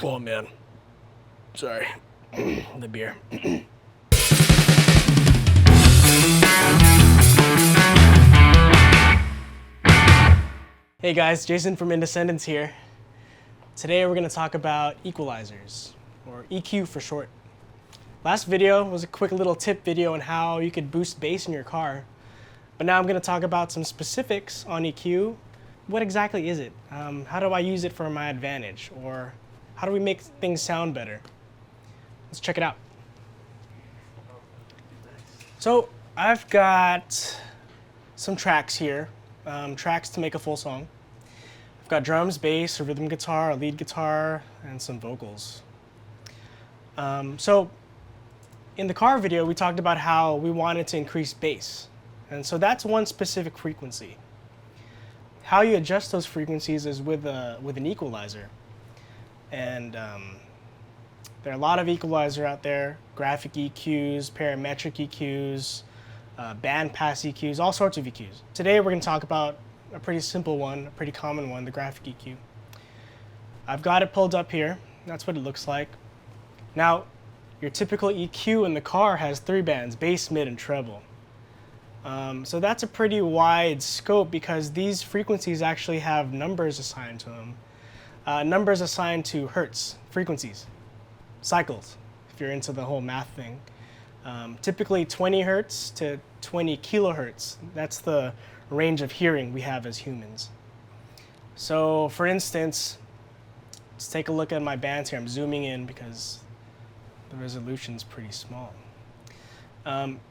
Oh man, sorry, the beer. Hey guys, Jason from Indescendants here. Today we're going to talk about equalizers, or EQ for short. Last video was a quick little tip video on how you could boost bass in your car. But now I'm going to talk about some specifics on EQ. What exactly is it? How do I use it for my advantage? Or how do we make things sound better? Let's check it out. So I've got some tracks here, tracks to make a full song. I've got drums, bass, a rhythm guitar, a lead guitar, and some vocals. So in the car video, we talked about how we wanted to increase bass. And so that's one specific frequency. How you adjust those frequencies is with an equalizer. And there are a lot of equalizer out there, graphic EQs, parametric EQs, bandpass EQs, all sorts of EQs. Today we're going to talk about a pretty simple one, a pretty common one, the graphic EQ. I've got it pulled up here. That's what it looks like. Now, your typical EQ in the car has 3 bands, bass, mid, and treble. So that's a pretty wide scope because these frequencies actually have numbers assigned to them. Numbers assigned to hertz, frequencies, cycles, if you're into the whole math thing. Typically 20 hertz to 20 kilohertz. That's the range of hearing we have as humans. So for instance, let's take a look at my bands here. I'm zooming in because the resolution's pretty small.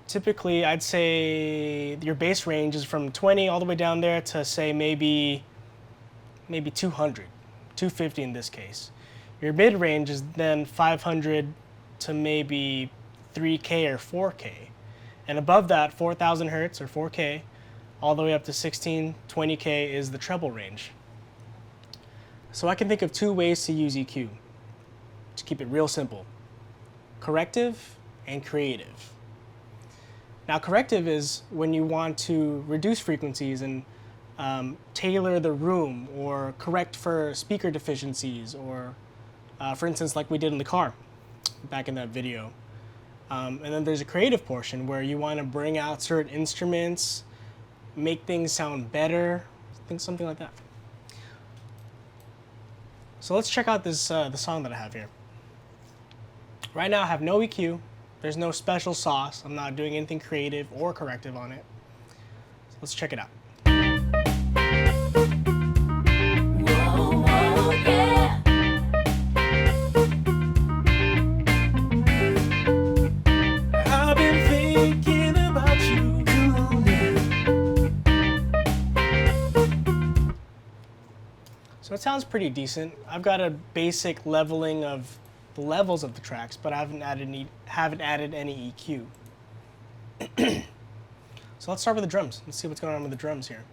Typically, I'd say your bass range is from 20 all the way down there to say maybe 200, 250 in this case. Your mid range is then 500 to maybe 3K or 4K. And above that, 4,000 hertz or 4K, all the way up to 16, 20K is the treble range. So I can think of 2 ways to use EQ, to keep it real simple. Corrective and creative. Now, corrective is when you want to reduce frequencies and tailor the room or correct for speaker deficiencies or, for instance, like we did in the car back in that video. And then there's a creative portion where you want to bring out certain instruments, make things sound better, something like that. So let's check out this the song that I have here. Right now I have no EQ. There's no special sauce. I'm not doing anything creative or corrective on it. So let's check it out. Whoa, whoa, yeah. I've been thinking about you. So it sounds pretty decent. I've got a basic leveling of the levels of the tracks, but I haven't added any EQ. So let's start with the drums. Let's see what's going on with the drums here.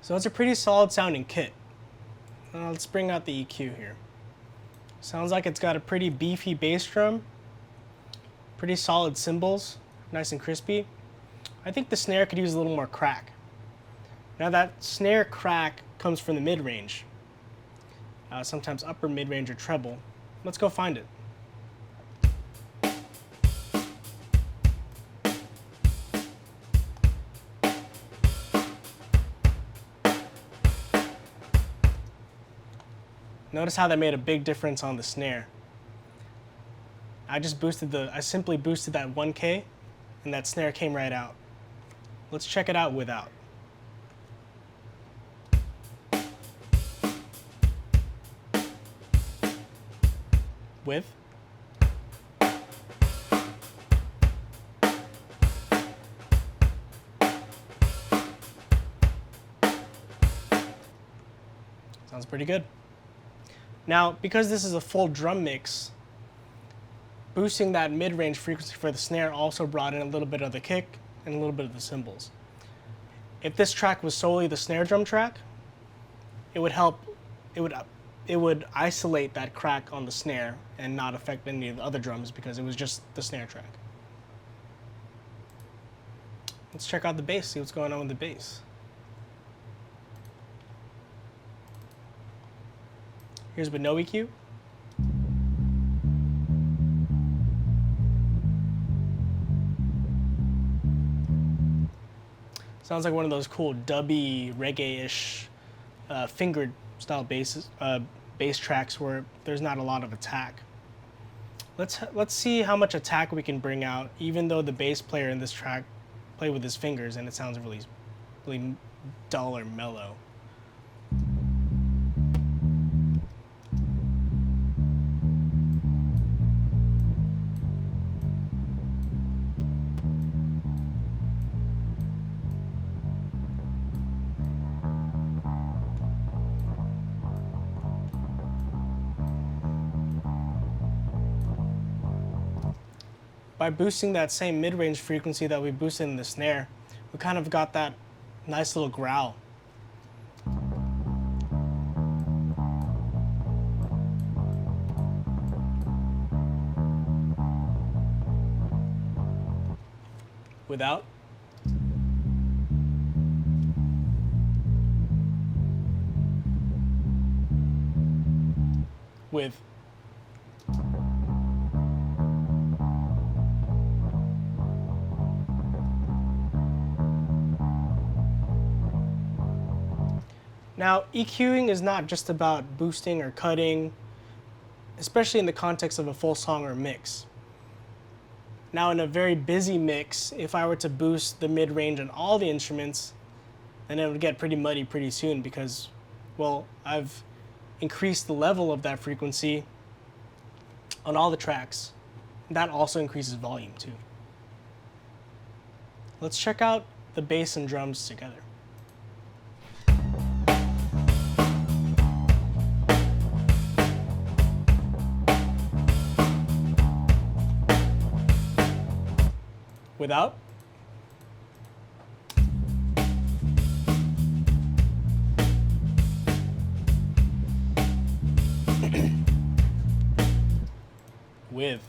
So it's a pretty solid sounding kit. Let's bring out the EQ here. Sounds like it's got a pretty beefy bass drum, pretty solid cymbals, nice and crispy. I think the snare could use a little more crack. Now that snare crack comes from the mid-range, sometimes upper mid-range or treble. Let's go find it. Notice how that made a big difference on the snare. I simply boosted that 1K and that snare came right out. Let's check it out without. With. Sounds pretty good. Now, because this is a full drum mix, boosting that mid-range frequency for the snare also brought in a little bit of the kick and a little bit of the cymbals. If this track was solely the snare drum track, it would isolate that crack on the snare and not affect any of the other drums because it was just the snare track. Let's check out the bass, see what's going on with the bass. Here's with no EQ. Sounds like one of those cool dubby reggae-ish fingered style bass tracks where there's not a lot of attack. Let's see how much attack we can bring out, even though the bass player in this track play with his fingers and it sounds really dull or mellow. By boosting that same mid-range frequency that we boosted in the snare, we kind of got that nice little growl. Without. With. Now, EQing is not just about boosting or cutting, especially in the context of a full song or mix. Now, in a very busy mix, if I were to boost the mid-range on all the instruments, then it would get pretty muddy pretty soon because, well, I've increased the level of that frequency on all the tracks. That also increases volume too. Let's check out the bass and drums together. Without. With.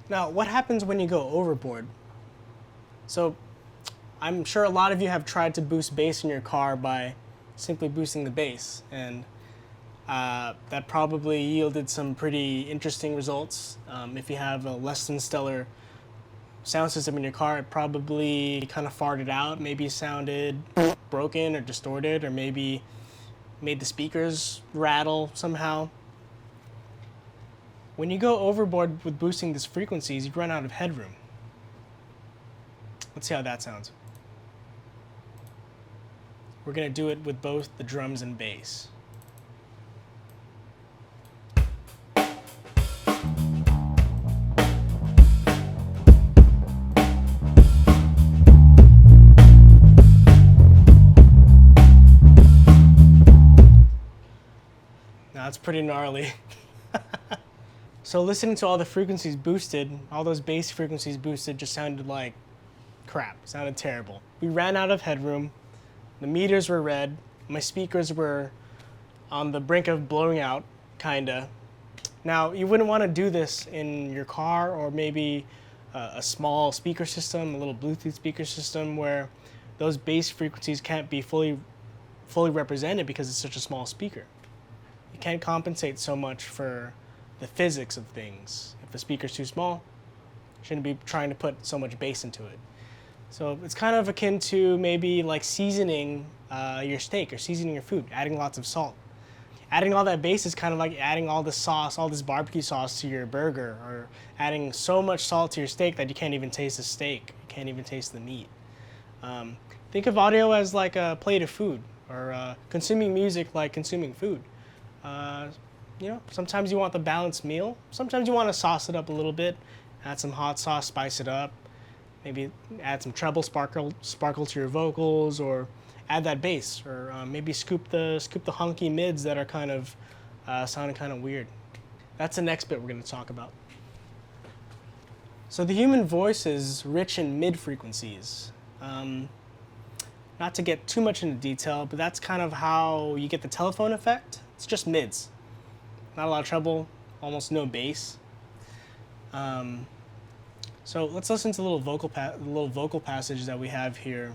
Now, what happens when you go overboard? So, I'm sure a lot of you have tried to boost bass in your car by simply boosting the bass, and that probably yielded some pretty interesting results. If you have a less than stellar sound system in your car, it probably kind of farted out, maybe sounded broken or distorted, or maybe made the speakers rattle somehow. When you go overboard with boosting these frequencies, you run out of headroom. Let's see how that sounds. We're going to do it with both the drums and bass. Now that's pretty gnarly. So listening to all the frequencies boosted, all those bass frequencies boosted just sounded like crap, sounded terrible. We ran out of headroom. The meters were red. My speakers were on the brink of blowing out, kinda. Now, you wouldn't want to do this in your car or maybe a small speaker system, a little Bluetooth speaker system where those bass frequencies can't be fully represented because it's such a small speaker. You can't compensate so much for the physics of things. If the speaker's too small, you shouldn't be trying to put so much bass into it. So it's kind of akin to maybe like seasoning your steak or seasoning your food, adding lots of salt. Adding all that bass is kind of like adding all this sauce, all this barbecue sauce to your burger, or adding so much salt to your steak that you can't even taste the steak, you can't even taste the meat. Think of audio as like a plate of food, or consuming music like consuming food. You know, sometimes you want the balanced meal, sometimes you want to sauce it up a little bit, add some hot sauce, spice it up. Maybe add some treble sparkle to your vocals, or add that bass, or maybe scoop the hunky mids that are kind of sounding kind of weird. That's the next bit we're going to talk about. So the human voice is rich in mid frequencies. Not to get too much into detail, but that's kind of how you get the telephone effect. It's just mids. Not a lot of treble, almost no bass. So let's listen to the little vocal passage that we have here.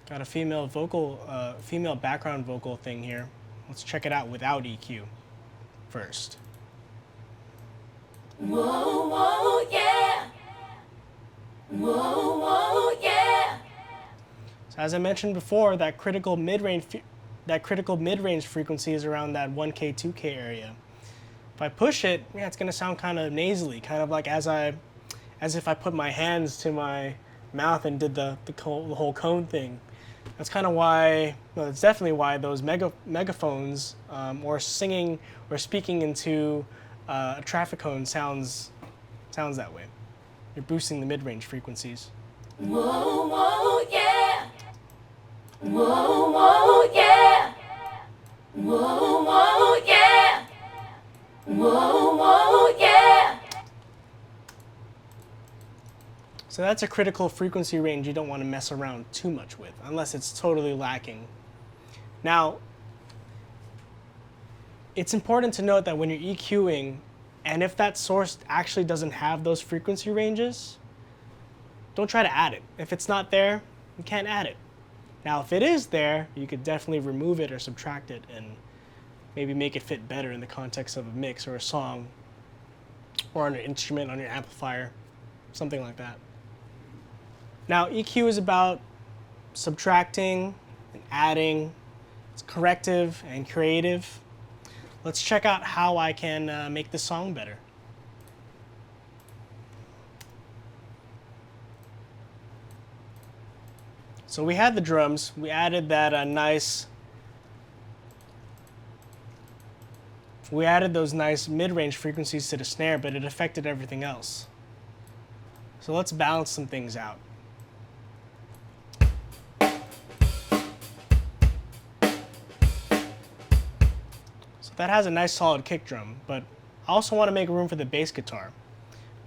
Got a female background vocal thing here. Let's check it out without EQ first. Whoa, whoa, yeah. Whoa, whoa, yeah. So as I mentioned before, that critical mid-range frequency is around that 1K, 2K area. If I push it, yeah, it's gonna sound kind of nasally, kind of like as if I put my hands to my mouth and did the whole cone thing. That's kind of why, well, it's definitely why those megaphones or singing or speaking into a traffic cone sounds that way. You're boosting the mid-range frequencies. Whoa, whoa, yeah. Whoa, whoa, yeah. Whoa, whoa, yeah. Whoa, whoa, yeah. So that's a critical frequency range you don't want to mess around too much with, unless it's totally lacking. Now, it's important to note that when you're EQing, and if that source actually doesn't have those frequency ranges, don't try to add it. If it's not there, you can't add it. Now, if it is there, you could definitely remove it or subtract it and maybe make it fit better in the context of a mix or a song or on an instrument, on your amplifier, something like that. Now, EQ is about subtracting and adding. It's corrective and creative. Let's check out how I can make this song better. So we had the drums. We added that we added those nice mid-range frequencies to the snare, but it affected everything else. So let's balance some things out. So that has a nice solid kick drum, but I also want to make room for the bass guitar.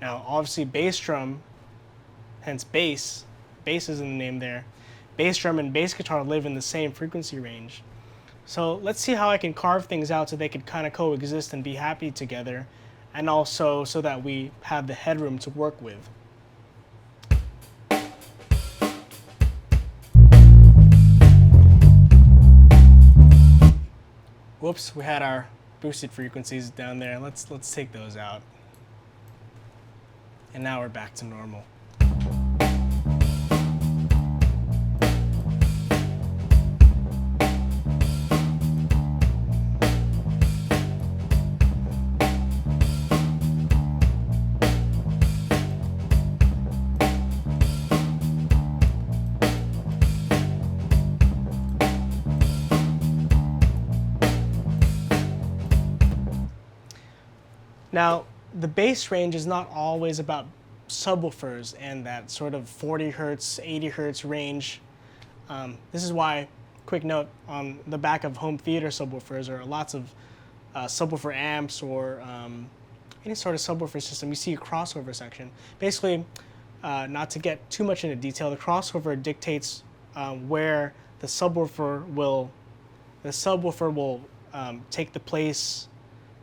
Now, obviously bass drum, hence bass is in the name there. Bass drum and bass guitar live in the same frequency range. So let's see how I can carve things out so they could kind of coexist and be happy together, and also so that we have the headroom to work with. Whoops, we had our boosted frequencies down there. Let's take those out. And now we're back to normal. Now, the bass range is not always about subwoofers and that sort of 40 hertz, 80 hertz range. This is why, quick note, on the back of home theater subwoofers or lots of subwoofer amps or any sort of subwoofer system, you see a crossover section. Basically, not to get too much into detail, the crossover dictates where the subwoofer will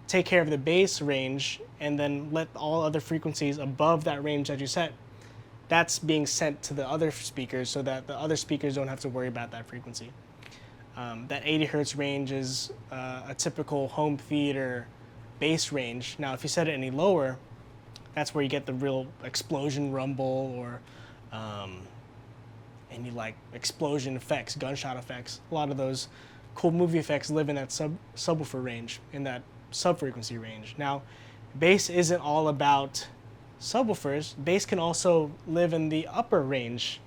take care of the bass range and then let all other frequencies above that range that you set, that's being sent to the other speakers so that the other speakers don't have to worry about that frequency. That 80 hertz range is a typical home theater bass range. Now, if you set it any lower, that's where you get the real explosion rumble or any like explosion effects, gunshot effects. A lot of those cool movie effects live in that subwoofer range, in that sub-frequency range. Now, bass isn't all about subwoofers. Bass can also live in the upper range.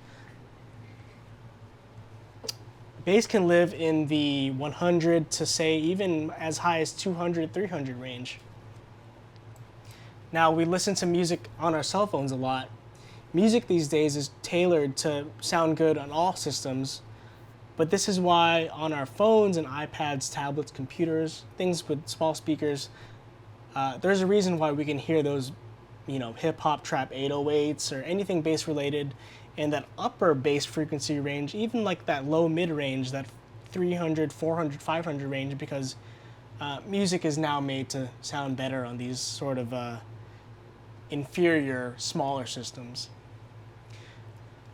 Bass can live in the 100 to say even as high as 200, 300 range. Now, we listen to music on our cell phones a lot. Music these days is tailored to sound good on all systems, but this is why on our phones and iPads, tablets, computers, things with small speakers, there's a reason why we can hear those, hip hop, trap 808s or anything bass related, and that upper bass frequency range, even like that low mid range, that 300, 400, 500 range, because music is now made to sound better on these sort of inferior, smaller systems.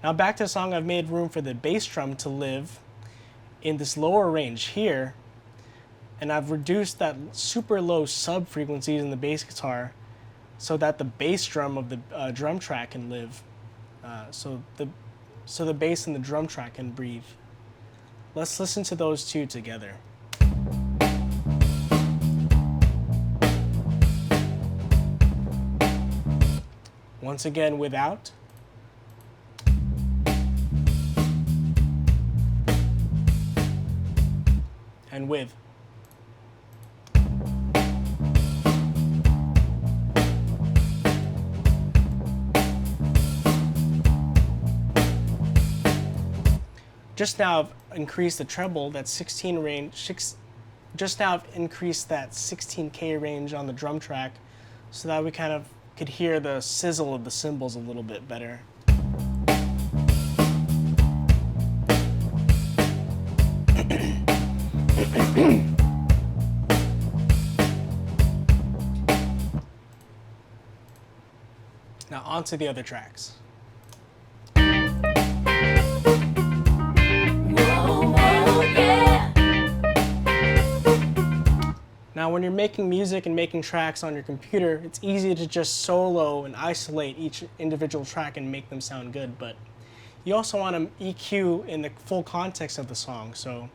Now back to the song, I've made room for the bass drum to live in this lower range here, and I've reduced that super low sub frequencies in the bass guitar so that the bass drum of the drum track can live, so the bass and the drum track can breathe. Let's listen to those two together. Once again, without. And with. Just now I've increased the treble, that 16 range, just now I've increased that 16K range on the drum track so that we kind of could hear the sizzle of the cymbals a little bit better. Now on to the other tracks. Now when you're making music and making tracks on your computer, it's easy to just solo and isolate each individual track and make them sound good, but you also want to EQ in the full context of the song. So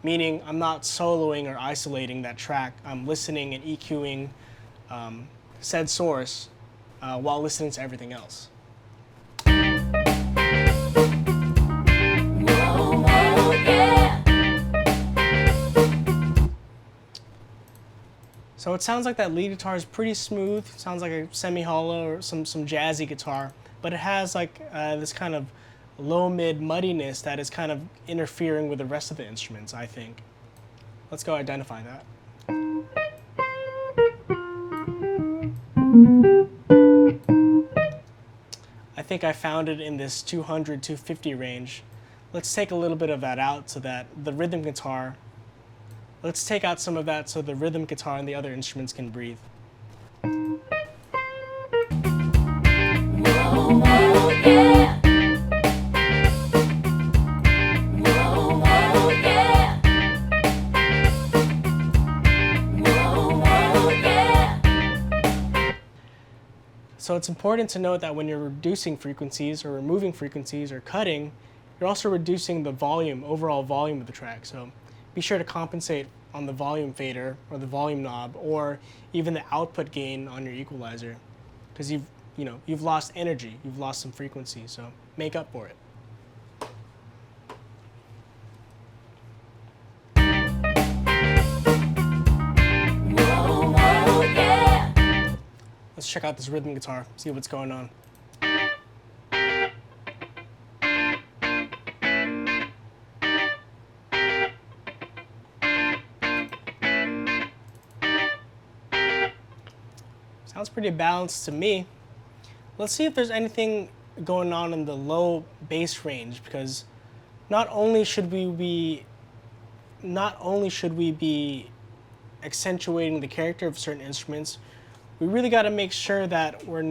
meaning I'm not soloing or isolating that track, I'm listening and EQing said source while listening to everything else. So it sounds like that lead guitar is pretty smooth. It sounds like a semi-hollow or some jazzy guitar, but it has like this kind of low-mid muddiness that is kind of interfering with the rest of the instruments, I think. Let's go identify that. I think I found it in this 200, 250 range. Let's take a little bit of that out so that the rhythm guitar, let's take out some of that so the rhythm guitar and the other instruments can breathe. Whoa, whoa, yeah. Whoa, whoa, yeah. Whoa, whoa, yeah. So it's important to note that when you're reducing frequencies or removing frequencies or cutting, you're also reducing the volume, overall volume of the track. So be sure to compensate on the volume fader or the volume knob or even the output gain on your equalizer, because you've lost energy, you've lost some frequency, so make up for it. Whoa, whoa, yeah. Let's check out this rhythm guitar, see what's going on. Sounds pretty balanced to me. Let's see if there's anything going on in the low bass range, because not only should we be accentuating the character of certain instruments, we really got to make sure that we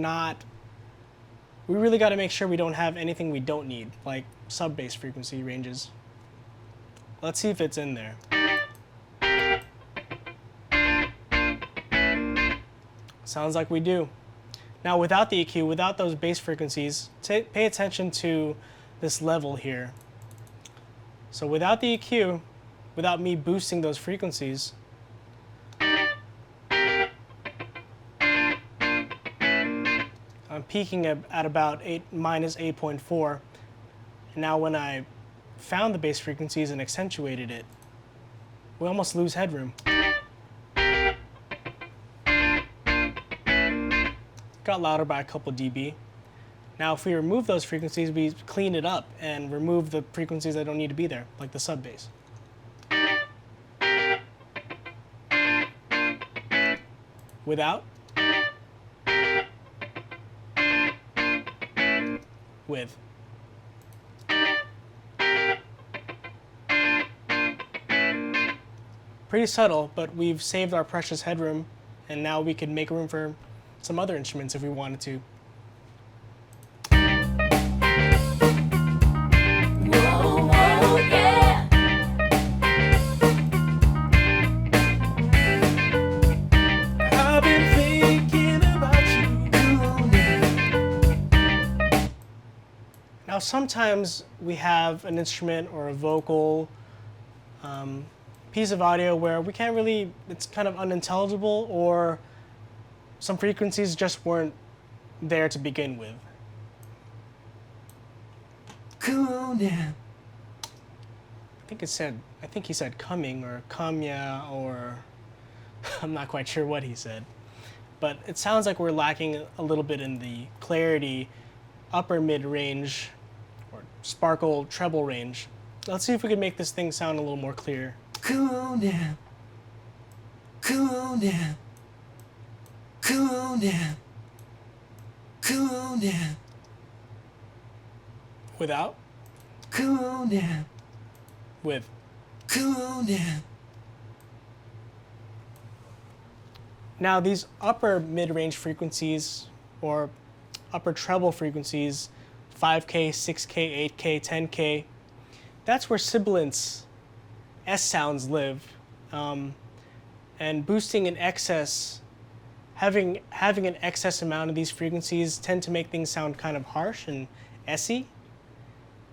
don't have anything we don't need, like sub bass frequency ranges. Let's see if it's in there. Sounds like we do. Now without the EQ, without those bass frequencies, pay attention to this level here. So without the EQ, without me boosting those frequencies, I'm peaking at about minus 8.4. And now when I found the bass frequencies and accentuated it, we almost lose headroom. Got louder by a couple dB. Now if we remove those frequencies, we clean it up and remove the frequencies that don't need to be there, like the sub bass. Without. With. Pretty subtle, but we've saved our precious headroom, and now we could make room for some other instruments if we wanted to. Whoa, whoa, yeah. I've been thinking about you. Now, sometimes we have an instrument or a vocal piece of audio where we can't really, it's kind of unintelligible, or some frequencies just weren't there to begin with. Cool now. I think he said coming or come ya, or I'm not quite sure what he said. But it sounds like we're lacking a little bit in the clarity, upper mid range, or sparkle treble range. Let's see if we can make this thing sound a little more clear. Cool now. Cool now. Cool now. Cool now. Without? Cool now. With. Cool now. Now these upper mid-range frequencies, or upper treble frequencies, 5K, 6K, 8K, 10K, that's where sibilants, S sounds live. And boosting in excess, having an excess amount of these frequencies tend to make things sound kind of harsh and S-y.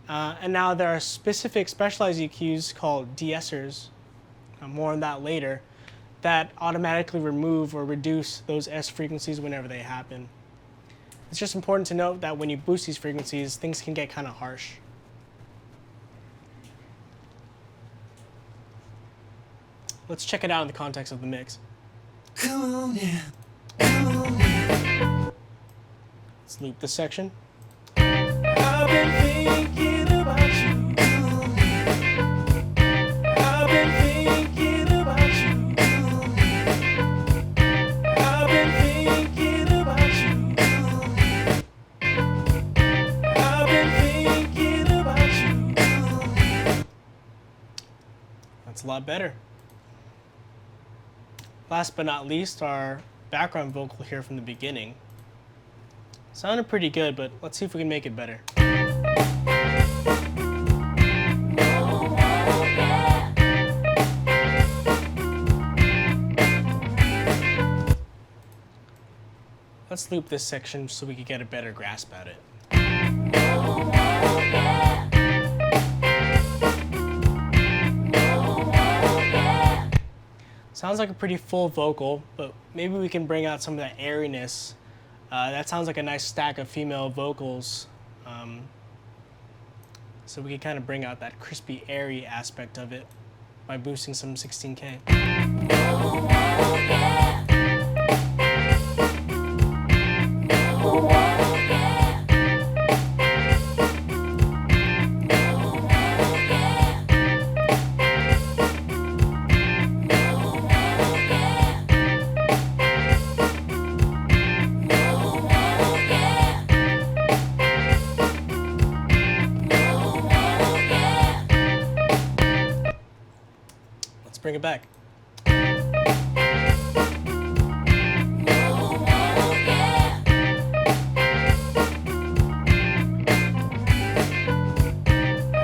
And now there are specific specialized EQs called de-essers, more on that later, that automatically remove or reduce those S frequencies whenever they happen. It's just important to note that when you boost these frequencies, things can get kind of harsh. Let's check it out in the context of the mix. Cool now. Cool now. Let's loop this section. I've been thinking about you. Cool now. I've been thinking about you. Cool now. I've been thinking about you. Cool now. I've been thinking about you. Cool now. That's a lot better. Last but not least, our background vocal here from the beginning. Sounded pretty good, but let's see if we can make it better. Whoa, whoa, yeah. Let's loop this section so we can get a better grasp at it. Whoa, whoa, yeah. Whoa, whoa, yeah. Sounds like a pretty full vocal, but maybe we can bring out some of that airiness. That sounds like a nice stack of female vocals. So we can kind of bring out that crispy, airy aspect of it by boosting some 16K. Whoa, whoa, yeah. Whoa, whoa, yeah. Whoa, whoa, yeah. Whoa, whoa, yeah. Whoa, whoa, yeah. Whoa, whoa, yeah. Let's bring it back. Whoa, whoa, yeah.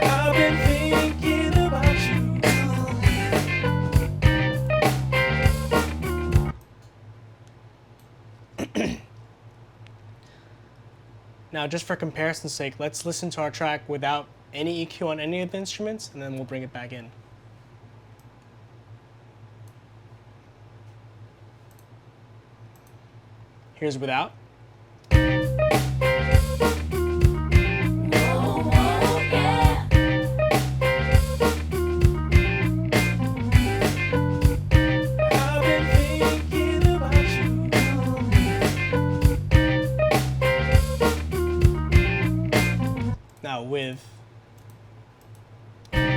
I've been thinking about you. Cool now. Now, just for comparison's sake, let's listen to our track without any EQ on any of the instruments, and then we'll bring it back in. Here's without. Whoa, whoa, yeah. I've been thinking about you. Cool now. Now with. Whoa,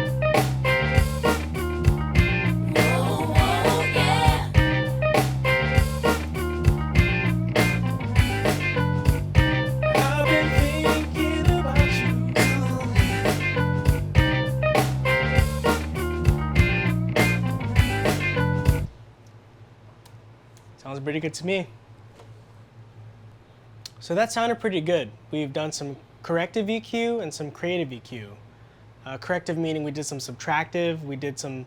whoa, yeah. I've been thinking about Sounded pretty good to me. So that sounded pretty good. We've done some corrective EQ and some creative EQ. Corrective meaning we did some subtractive, we did some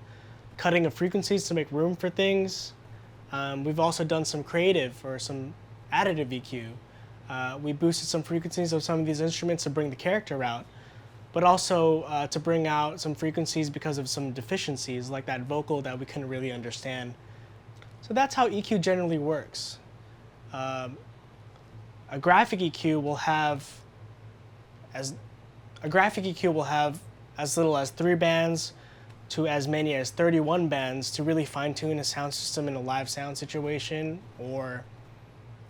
cutting of frequencies to make room for things. We've also done some creative or some additive EQ. We boosted some frequencies of some of these instruments to bring the character out, but also to bring out some frequencies because of some deficiencies, like that vocal that we couldn't really understand. So that's how EQ generally works. A graphic EQ will have as little as 3 bands to as many as 31 bands to really fine-tune a sound system in a live sound situation, or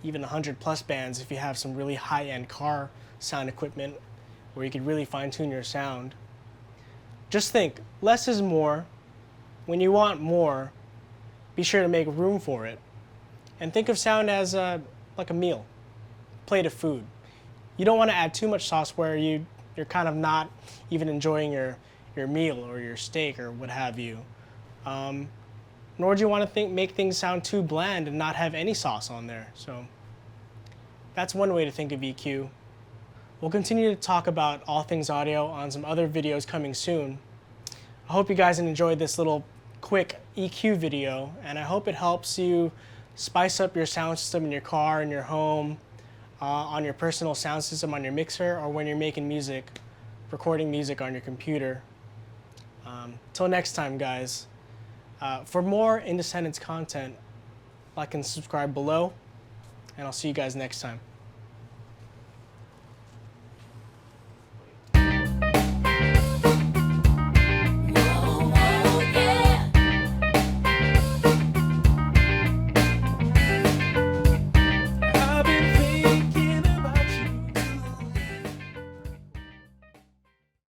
even 100+ bands if you have some really high-end car sound equipment where you could really fine-tune your sound. Just think, less is more. When you want more, be sure to make room for it. And think of sound as like a meal, plate of food. You don't want to add too much sauce where you're kind of not even enjoying your meal or your steak or what have you. Nor do you want to make things sound too bland and not have any sauce on there. So that's one way to think of EQ. We'll continue to talk about all things audio on some other videos coming soon. I hope you guys enjoyed this little quick EQ video, and I hope it helps you spice up your sound system in your car, in your home, on your personal sound system, on your mixer, or when you're making music, recording music on your computer. Till next time, guys. For more Indescendants content, like and subscribe below, and I'll see you guys next time.